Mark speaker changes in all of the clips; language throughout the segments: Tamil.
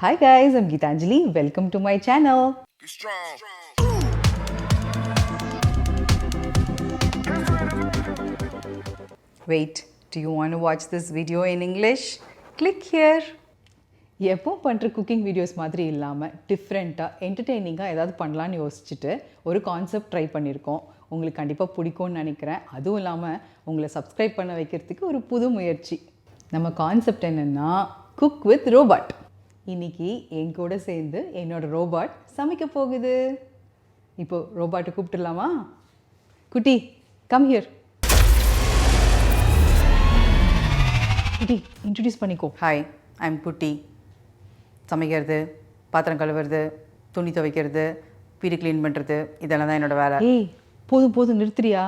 Speaker 1: Hi guys, I'm Geetanjali. Welcome to my channel. Be strong. Wait, do you want to watch this video in English? Click here. எப்போ பண்ணுற குக்கிங் வீடியோஸ் மாதிரி இல்லாமல் டிஃப்ரெண்ட்டாக என்டர்டெய்னிங்காக ஏதாவது பண்ணலான்னு யோசிச்சுட்டு ஒரு கான்செப்ட் ட்ரை பண்ணியிருக்கோம். உங்களுக்கு கண்டிப்பாக பிடிக்கும்னு நினைக்கிறேன். அதுவும் இல்லாமல் உங்களை சப்ஸ்கிரைப் பண்ண வைக்கிறதுக்கு ஒரு புது முயற்சி. நம்ம கான்செப்ட் என்னென்னா குக் வித் ரோபாட். இன்றைக்கி என் கூட சேர்ந்து என்னோடய ரோபாட் சமைக்க போகுது. இப்போது ரோபாட்டை கூப்பிட்டுடலாமா? குட்டி, கம் ஹியர். குட்டி, இன்ட்ரடியூஸ் பண்ணிக்கோ.
Speaker 2: ஹாய், ஐம் குட்டி. சமைக்கிறது, பாத்திரம் கழுவுறது, துணி துவைக்கிறது, வீடு க்ளீன் பண்ணுறது, இதெல்லாம் தான் என்னோடய வேலை.
Speaker 1: ஏய், போதும் நிறுத்துறியா?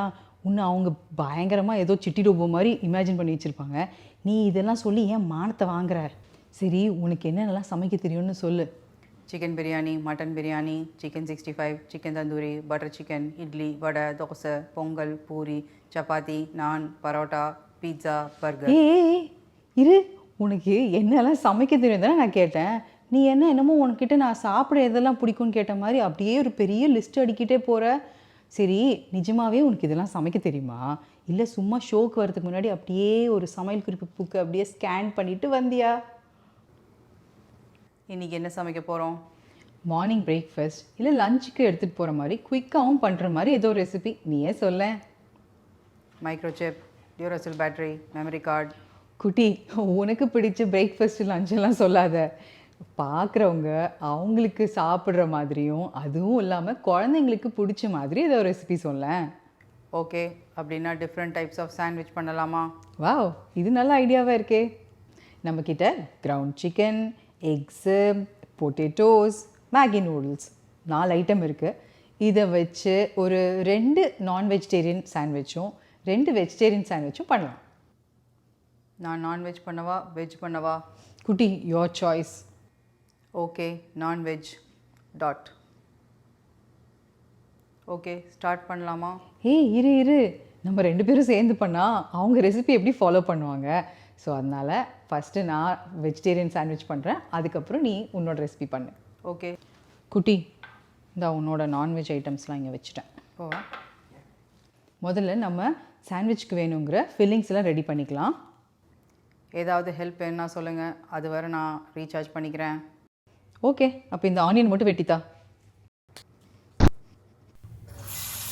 Speaker 1: உன்னை அவங்க பயங்கரமாக ஏதோ சிட்டி ரோபோ மாதிரி இமேஜின் பண்ணி வச்சுருப்பாங்க. நீ இதெல்லாம் சொல்லி ஏன் மானத்தை வாங்குற? சரி, உனக்கு என்னென்னலாம் சமைக்க தெரியும்னு சொல்லு.
Speaker 2: Chicken biryani, mutton biryani, chicken 65, chicken tandoori, butter chicken, idli, vada, dosa, pongal, puri, chapati, naan, parotta, pizza, burger.
Speaker 1: இரு, உனக்கு என்னெல்லாம் சமைக்க தெரியும் தானே நான் கேட்டேன். நீ என்னமோ உனக்கிட்ட நான் சாப்பிட எதெல்லாம் பிடிக்கும்னு கேட்ட மாதிரி அப்படியே ஒரு பெரிய லிஸ்ட் அடிக்கிட்டே போகிற. சரி, நிஜமாகவே உனக்கு இதெல்லாம் சமைக்க தெரியுமா? இல்லை சும்மா ஷோக்கு வரதுக்கு முன்னாடி அப்படியே ஒரு சமையல் குறிப்பு புக்கு அப்படியே ஸ்கேன் பண்ணிவிட்டு வந்தியா?
Speaker 2: இன்றைக்கி என்ன சமைக்க போகிறோம்?
Speaker 1: மார்னிங் பிரேக்ஃபாஸ்ட் இல்லை லஞ்சுக்கு எடுத்துகிட்டு போகிற மாதிரி குயிக்காகவும் பண்ணுற மாதிரி ஏதோ ரெசிபி நீயே சொல்ல.
Speaker 2: Microchip, Duracell battery, memory card.
Speaker 1: குட்டி, உனக்கு பிடிச்ச பிரேக்ஃபாஸ்ட்டு லஞ்செல்லாம் சொல்லாத. பார்க்குறவங்க அவங்களுக்கு சாப்பிட்ற மாதிரியும் அதுவும் இல்லாமல் குழந்தைங்களுக்கு பிடிச்ச மாதிரி ஏதோ ரெசிபி சொல்ல.
Speaker 2: ஓகே, அப்படின்னா டிஃப்ரெண்ட் டைப்ஸ் ஆஃப் சாண்ட்விச் பண்ணலாமா?
Speaker 1: வாவ், இது நல்ல ஐடியாவாக இருக்கே. நம்மக்கிட்ட ground chicken, x, potatoes, Maggi noodles 4 item இருக்குது. இதை வச்சு ஒரு 2 நான் வெஜிடேரியன் சாண்ட்விச்சும் 2 வெஜிடேரியன் சாண்ட்விச்சும் பண்ணலாம்.
Speaker 2: நான் நான்வெஜ் பண்ணவா, வெஜ் பண்ணவா?
Speaker 1: குட்டி, your choice.
Speaker 2: Okay, non veg dot. Okay, start பண்ணலாமா?
Speaker 1: இரு, நம்ம 2 பேரும் சேர்ந்து பண்ணால் அவங்க ரெசிபி எப்படி ஃபாலோ பண்ணுவாங்க? ஸோ அதனால் ஃபஸ்ட்டு நான் வெஜிடேரியன் சாண்ட்விச் பண்ணுறேன், அதுக்கப்புறம் நீ உன்னோட ரெசிபி பண்ணு.
Speaker 2: ஓகே
Speaker 1: குட்டி, இந்த உன்னோட நான்வெஜ் ஐட்டம்ஸ்லாம் இங்கே வச்சுட்டேன்.
Speaker 2: போவா.
Speaker 1: முதல்ல நம்ம சாண்ட்விச்சுக்கு வேணுங்கிற ஃபில்லிங்ஸ் எல்லாம் ரெடி பண்ணிக்கலாம்.
Speaker 2: ஏதாவது ஹெல்ப் வேணுன்னா சொல்லுங்கள், அது வரை நான் ரீசார்ஜ் பண்ணிக்கிறேன்.
Speaker 1: ஓகே, அப்போ இந்த ஆனியன் மட்டும் வெட்டித்தா.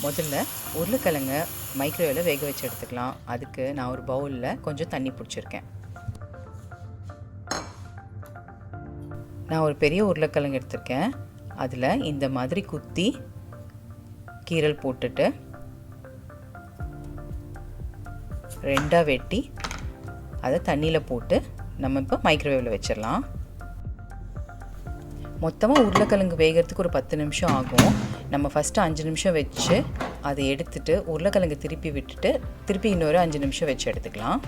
Speaker 2: முதல்ல உருளைக்கிழங்க மைக்ரோவேவில் வேக வச்சு எடுத்துக்கலாம். அதுக்கு நான் ஒரு பவுலில் கொஞ்சம் தண்ணி பிடிச்சிருக்கேன். நான் ஒரு பெரிய உருளைக்கிழங்கு எடுத்திருக்கேன். அதில் இந்த மாதிரி குத்தி கீரல் போட்டுட்டு 2 வெட்டி அதை தண்ணியில் போட்டு நம்ம இப்போ மைக்ரோவேவில் வச்சிடலாம். மொத்தமாக உருளைக்கிழங்கு வேகிறதுக்கு ஒரு 10 நிமிஷம் ஆகும். நம்ம ஃபஸ்ட்டு 5 நிமிஷம் வச்சு அதை எடுத்துட்டு உருளைக்கிழங்கு திருப்பி விட்டுட்டு திருப்பி இன்னொரு 5 நிமிஷம் வச்சு எடுத்துக்கலாம்.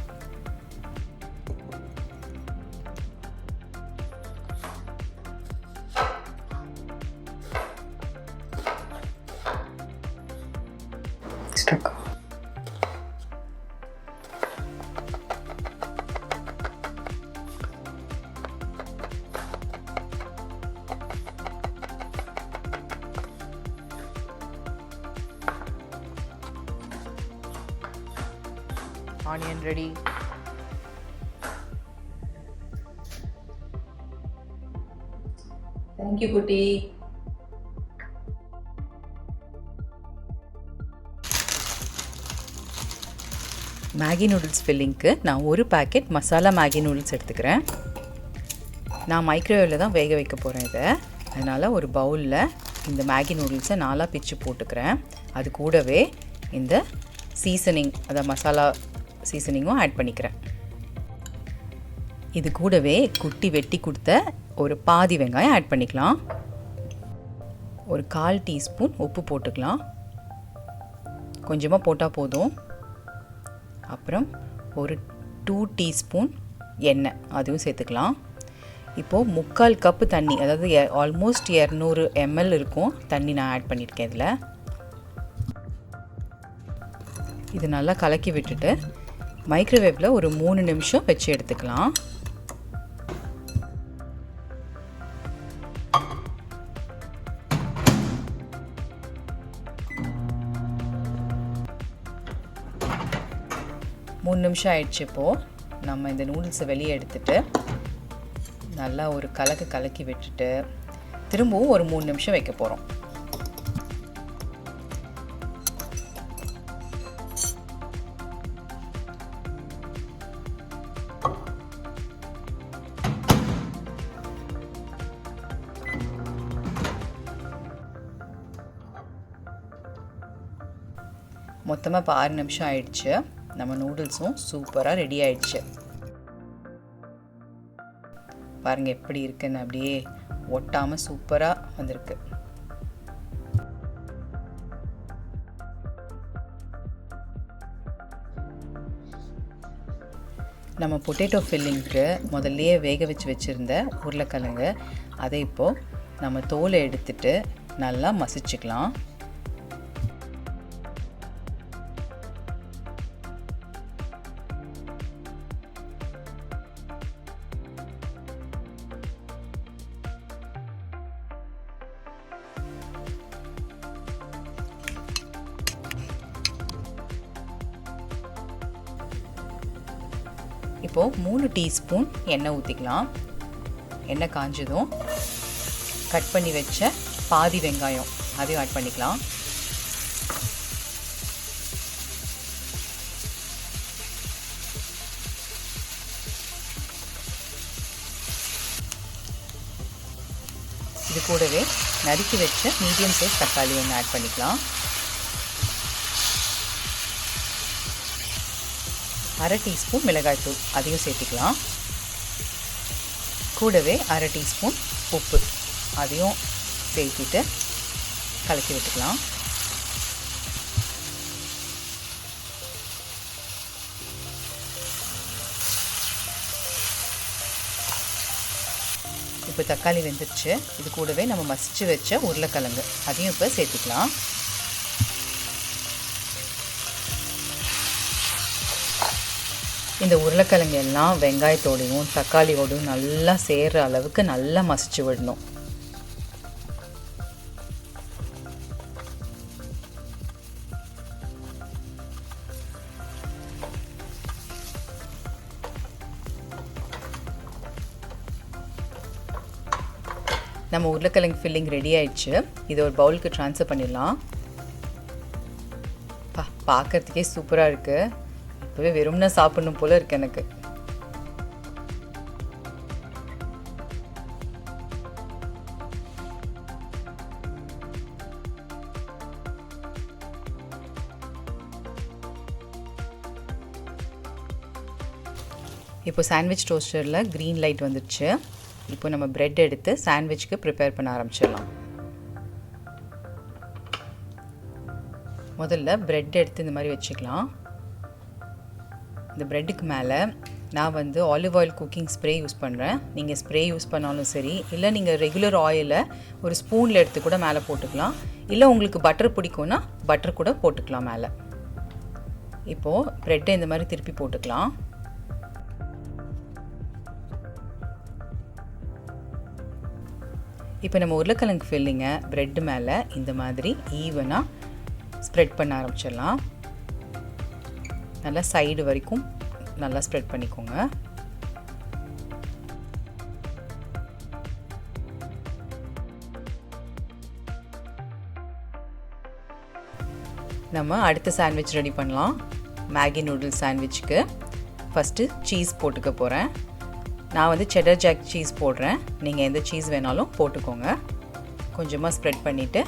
Speaker 2: Onion ready.
Speaker 1: Thank you, Kutti.
Speaker 2: Maggi noodles ஃபில்லிங்க்கு நான் ஒரு பேக்கெட் மசாலா மேகி நூடுல்ஸ் எடுத்துக்கிறேன். நான் மைக்ரோவேவில் தான் வேக வைக்க போகிறேன் இதை. அதனால் ஒரு பவுலில் இந்த மேகி நூடுல்ஸை 4 பிச்சு போட்டுக்கிறேன். அது கூடவே இந்த சீசனிங், அதாவது மசாலா சீசனிங்கும் ஆட் பண்ணிக்கிறேன். இது கூடவே குட்டி வெட்டி கொடுத்த ஒரு பாதி வெங்காயம் ஆட் பண்ணிக்கலாம். ஒரு 1/4 டீஸ்பூன் உப்பு போட்டுக்கலாம். கொஞ்சமாக போட்டால் போதும். அப்புறம் ஒரு 2 டீஸ்பூன் எண்ணெய் அதுவும் சேர்த்துக்கலாம். இப்போது 3/4 கப்பு தண்ணி, அதாவது ஆல்மோஸ்ட் 200 ml இருக்கும் தண்ணி நான் ஆட் பண்ணியிருக்கேன் இதில். இது நல்லா கலக்கி விட்டுட்டு மைக்ரோவேவில் ஒரு 3 நிமிஷம் வச்சு எடுத்துக்கலாம். 3 நிமிஷம் ஆயிடுச்சு. இப்போது நம்ம இந்த நூடுல்ஸை வெளியே எடுத்துட்டு நல்லா ஒரு கலக்கி விட்டுட்டு திரும்பவும் ஒரு 3 நிமிஷம் வைக்க போகிறோம். மொத்தமாக இப்போ 6 நிமிஷம் ஆயிடுச்சு. நம்ம நூடுல்ஸும் சூப்பராக ரெடி ஆயிடுச்சு. பாருங்கள் எப்படி இருக்குன்னு, அப்படியே ஒட்டாமல் சூப்பராக வந்திருக்கு. நம்ம பொட்டேட்டோ ஃபில்லிங்க்கு முதல்லையே வேக வச்சுருந்த உருளைக்கிழங்கு அதை இப்போது நம்ம தோலை எடுத்துட்டு நல்லா மசிச்சுக்கலாம். இப்போது 3 டீஸ்பூன் எண்ணெய் ஊற்றிக்கலாம். எண்ணெய் காஞ்சதும் கட் பண்ணி வச்ச பாதி வெங்காயம் அதையும் ஆட் பண்ணிக்கலாம். இது கூடவே நறுக்கி வச்ச மீடியம் சைஸ் தக்காளி ஒன்று ஆட் பண்ணிக்கலாம். 1/2 டீஸ்பூன் மிளகாய்த்தூள் அதையும் சேர்த்துக்கலாம். கூடவே 1/2 டீஸ்பூன் உப்பு அதையும் சேர்த்துட்டு கலக்கி விட்டுக்கலாம். இப்போ தக்காளி வெந்துருச்சு. இது கூடவே நம்ம மசிச்சு வச்ச உருளைக்கிழங்கு அதையும் இப்போ சேர்த்துக்கலாம். இந்த உருளைக்கிழங்கு எல்லாம் வெங்காயத்தோடையும் தக்காளியோடையும் நல்லா சேர்கிற அளவுக்கு நல்லா மசிச்சு விடணும். நம்ம உருளைக்கிழங்கு ஃபில்லிங் ரெடி ஆயிடுச்சு. இதை ஒரு பவுலுக்கு ட்ரான்ஸ்ஃபர் பண்ணிடலாம். பார்க்கறதுக்கே சூப்பராக இருக்குது. இப்போவே வெறும்னா சாப்பிடணும் போல இருக்கு எனக்கு. இப்போ சாண்ட்விச் டோஸ்டரில் க்ரீன் லைட் வந்துடுச்சு. இப்போ நம்ம ப்ரெட் எடுத்து சாண்ட்விச்சுக்கு ப்ரிப்பேர் பண்ண ஆரம்பிச்சிடலாம். முதல்ல ப்ரெட் எடுத்து இந்த மாதிரி வச்சுக்கலாம். இந்த ப்ரெட்டுக்கு மேலே நான் வந்து olive oil cooking spray use பண்ணுறேன். நீங்கள் ஸ்ப்ரே யூஸ் பண்ணாலும் சரி, இல்லை நீங்கள் ரெகுலர் ஆயிலை ஒரு ஸ்பூனில் எடுத்து கூட மேலே போட்டுக்கலாம். இல்லை உங்களுக்கு பட்டர் பிடிக்கும்னா பட்டர் கூட போட்டுக்கலாம் மேலே. இப்போது ப்ரெட்டை இந்த மாதிரி திருப்பி போட்டுக்கலாம். இப்போ நம்ம உருளைக்கிழங்கு ஃபில்லிங்கை ப்ரெட்டு மேலே இந்த மாதிரி ஈவனாக ஸ்ப்ரெட் பண்ண ஆரம்பிச்சிடலாம். நல்லா சைடு வரைக்கும் நல்லா ஸ்ப்ரெட் பண்ணிக்கோங்க. நம்ம அடுத்த சாண்ட்விச் ரெடி பண்ணலாம். மேகி நூடுல்ஸ் சாண்ட்விச்சுக்கு ஃபஸ்ட்டு சீஸ் போட்டுக்க போகிறேன். நான் வந்து செடர் ஜாக் சீஸ் போடுறேன். நீங்கள் எந்த சீஸ் வேணாலும் போட்டுக்கோங்க. கொஞ்சமாக ஸ்ப்ரெட் பண்ணிவிட்டு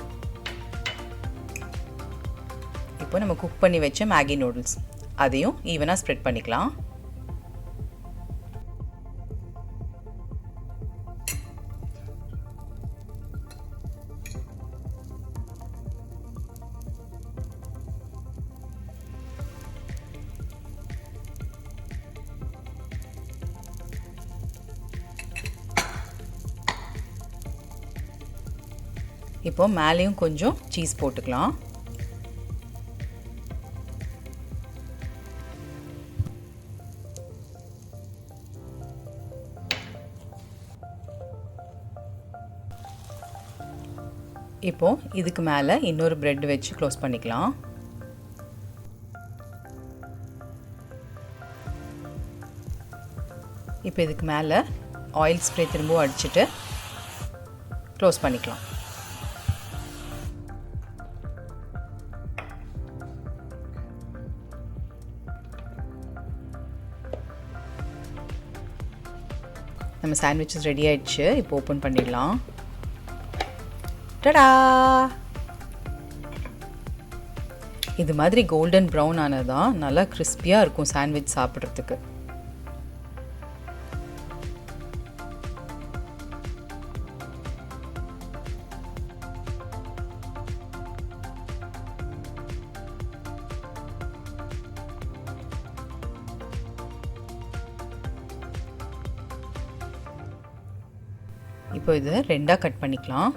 Speaker 2: இப்போ நம்ம குக் பண்ணி வச்ச மேகி நூடுல்ஸ் அதையும் ஈவனாக ஸ்ப்ரெட் பண்ணிக்கலாம். இப்போ மேலேயும் கொஞ்சம் சீஸ் போட்டுக்கலாம். இப்போ இதுக்கு மேலே இன்னொரு பிரெட் வச்சு க்ளோஸ் பண்ணிக்கலாம். இப்போ இதுக்கு மேலே ஆயில் ஸ்ப்ரே திரும்பவும் அடிச்சுட்டு க்ளோஸ் பண்ணிக்கலாம். நம்ம சாண்ட்விச்சஸ் ரெடி ஆயிடுச்சு. இப்போ ஓப்பன் பண்ணிடலாம். டடா! இது மாதிரி கோல்டன் ப்ரௌன் ஆனதான் நல்லா கிறிஸ்பியாக இருக்கும் சாண்ட்விச் சாப்பிட்றதுக்கு. இப்போ இதை ரெண்டாக கட் பண்ணிக்கலாம்.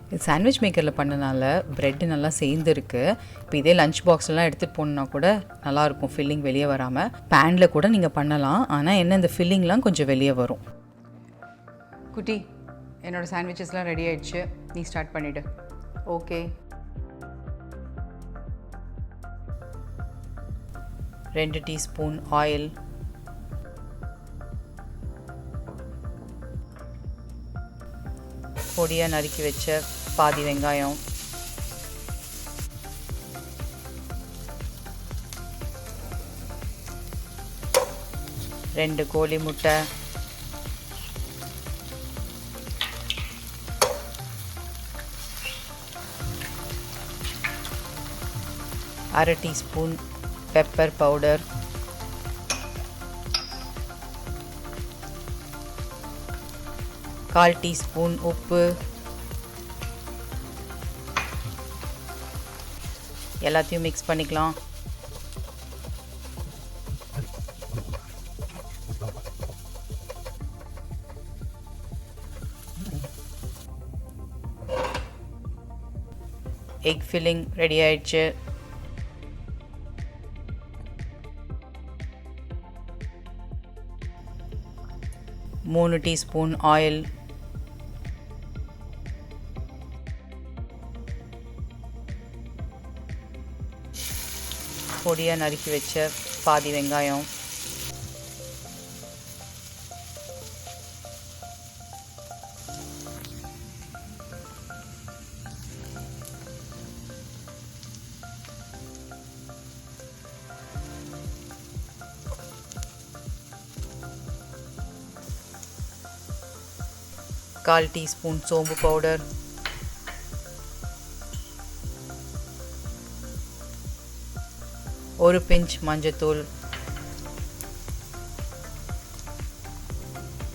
Speaker 2: இது சாண்ட்விச் மேக்கரில் பண்ணனால ப்ரெட்டு நல்லா சேர்ந்துருக்கு. இப்போ இதே லஞ்ச் பாக்ஸ்லாம் எடுத்துகிட்டு போகணுன்னா கூட நல்லாயிருக்கும், ஃபில்லிங் வெளியே வராமல். பேனில் கூட நீங்கள் பண்ணலாம், ஆனால் என்ன இந்த ஃபில்லிங்லாம் கொஞ்சம் வெளியே வரும்.
Speaker 1: குட்டி, என்னோடய சாண்ட்விச்சஸ்லாம் ரெடி ஆயிடுச்சு. நீ ஸ்டார்ட் பண்ணிவிடு. ஓகே.
Speaker 2: 2 டீஸ்பூன் ஆயில், பொடியாக நறுக்கி வச்ச பாதி வெங்காயம், ரெண்டு கோழி முட்டை, அரை டீஸ்பூன் பெப்பர் பவுடர், கால் டீஸ்பூன் உப்பு, எல்லாத்தையும் மிக்ஸ் பண்ணிக்கலாம். எக் ஃபில்லிங் ரெடி ஆயிடுச்சு. மூணு டீஸ்பூன் ஆயில், பொடியாக நறுக்கி வச்ச பாதி வெங்காயம், கால் டீஸ்பூன் சோம்பு பவுடர், ஒரு பிஞ்ச் மஞ்சத்தூள்,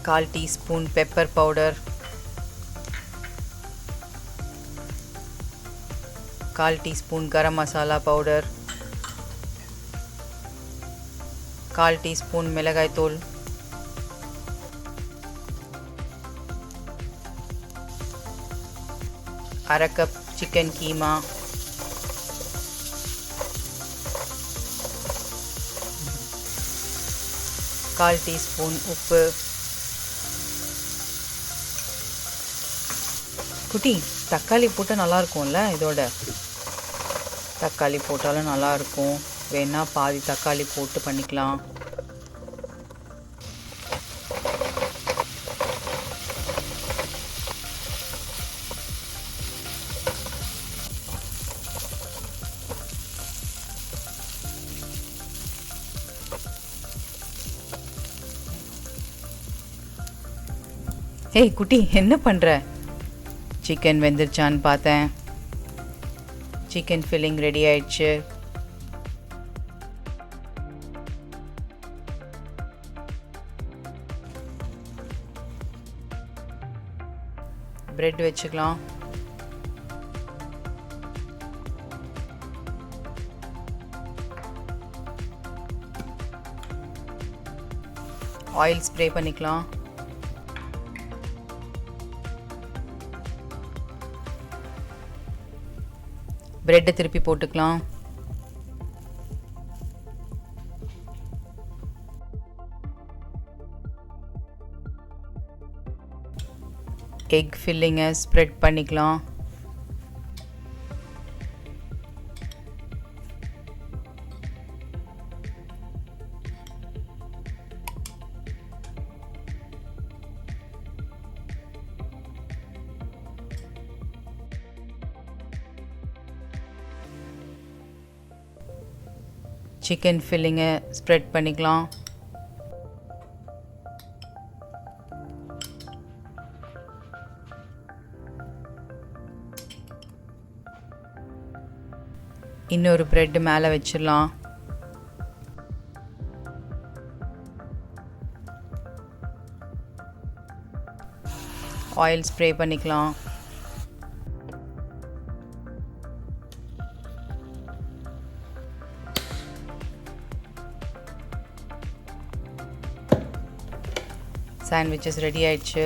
Speaker 2: கால் டீஸ்பூன் பெப்பர் பவுடர், கால் டீஸ்பூன் கரம் மசாலா பவுடர், கால் டீஸ்பூன் மிளகாய்த்தூள், அரை கப் சிக்கன் கீமா, கால் டீஸ்பூன் உப்பு. குட்டி, தக்காளி போட்டால் நல்லாயிருக்கும்ல. இதோட தக்காளி போட்டாலும் நல்லாயிருக்கும். வேணால் பாதி தக்காளி போட்டு பண்ணிக்கலாம். ஏய் குட்டி, என்ன பண்ணுற? சிக்கன் வெந்துருச்சான்னு பார்த்தேன். சிக்கன் ஃபில்லிங் ரெடி ஆயிடுச்சு. பிரெட் வச்சுக்கலாம். ஆயில் ஸ்ப்ரே பண்ணிக்கலாம். பிரெட்டை திருப்பி போட்டுக்கலாம். எக் ஃபில்லிங்கை ஸ்ப்ரெட் பண்ணிக்கலாம். சிக்கன் ஃபில்லிங்கை ஸ்ப்ரெட் பண்ணிக்கலாம். இன்னொரு ப்ரெட் மேலே வச்சிடலாம். ஆயில் ஸ்ப்ரே பண்ணிக்கலாம். சாண்ட்விச்சஸ் ரெடி ஆயிடுச்சு.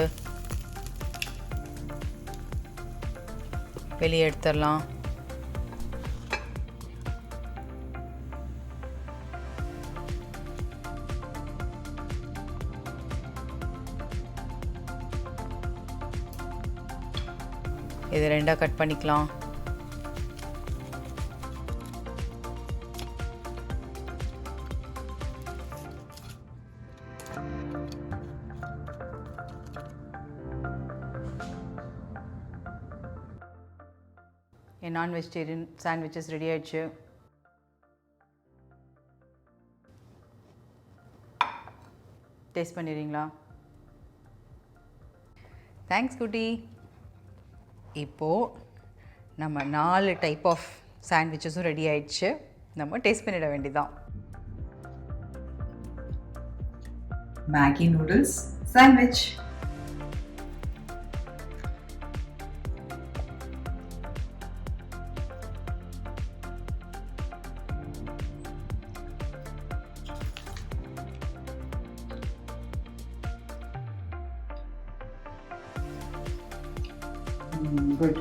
Speaker 2: வெளியே எடுத்துடலாம். இது ரெண்டாக கட் பண்ணிக்கலாம். என் நான் வெஜிடேரியன் சாண்ட்விச்சஸ் ரெடி ஆயிடுச்சு. டேஸ்ட் பண்ணிடுறீங்களா? தேங்க்ஸ் குட்டி. இப்போது நம்ம 4 டைப் ஆஃப் சாண்ட்விச்சஸும் ரெடி ஆயிடுச்சு. நம்ம டேஸ்ட் பண்ணிட வேண்டியதான்.
Speaker 1: Maggi noodles sandwich. Good.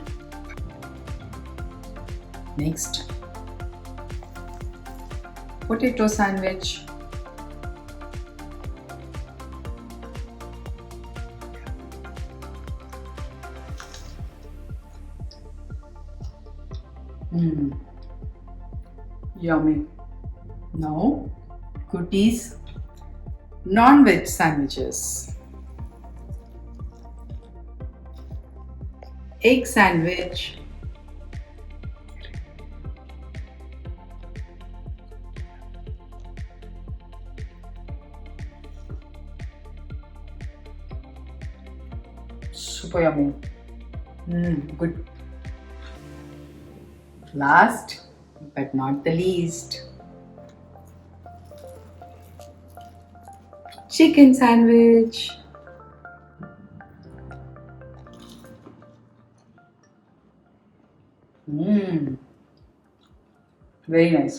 Speaker 1: Next, potato sandwich. Yummy. Now, Kutti's non-veg sandwiches. Egg sandwich. Super yummy. Good. Last but not the least, chicken sandwich. Very nice.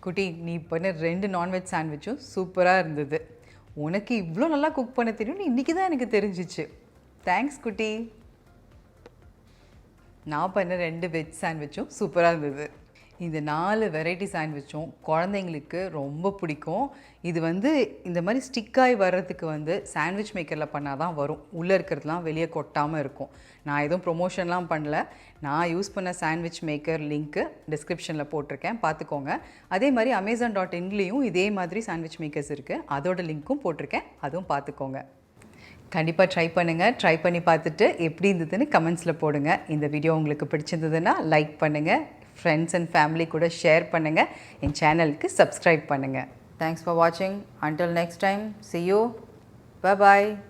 Speaker 2: குட்டி, நீ பண்ண 2 நான்வெஜ் சாண்ட்விச்சும் சூப்பராக இருந்தது. உனக்கு இவ்வளோ நல்லா குக் பண்ண தெரியும்னு இன்றைக்கி தான் எனக்கு தெரிஞ்சிச்சு. தேங்க்ஸ் குட்டி. நான் பண்ண 2 வெஜ் சாண்ட்விச்சும் சூப்பராக இருந்தது. இந்த 4 வெரைட்டி சாண்ட்விச்சும் குழந்தைங்களுக்கு ரொம்ப பிடிக்கும். இது இந்த மாதிரி ஸ்டிக்காகி வர்றதுக்கு சாண்ட்விச் மேக்கரில் பண்ணால் தான் வரும். உள்ளே இருக்கிறதுலாம் வெளியே கொட்டாமல் இருக்கும். நான் எதுவும் ப்ரொமோஷன்லாம் பண்ணல. நான் யூஸ் பண்ண சாண்ட்விச் மேக்கர் லிங்க்கு டிஸ்கிரிப்ஷனில் போட்டிருக்கேன், பார்த்துக்கோங்க. அதே மாதிரி amazon.inலேயும் இதே மாதிரி சாண்ட்விச் மேக்கர்ஸ் இருக்குது, அதோட லிங்க்கும் போட்டிருக்கேன், அதுவும் பார்த்துக்கோங்க. கண்டிப்பாக ட்ரை பண்ணுங்கள். ட்ரை பண்ணி பார்த்துட்டு எப்படி இருந்ததுன்னு கமெண்ட்ஸில் போடுங்க. இந்த வீடியோ உங்களுக்கு பிடிச்சிருந்ததுன்னா லைக் பண்ணுங்கள், ஃப்ரெண்ட்ஸ் அண்ட் ஃபேமிலி கூட ஷேர் பண்ணுங்கள், என் சேனலுக்கு சப்ஸ்கிரைப் பண்ணுங்கள். தேங்க்ஸ் ஃபார் வாட்சிங். Until next time, see you. Bye bye.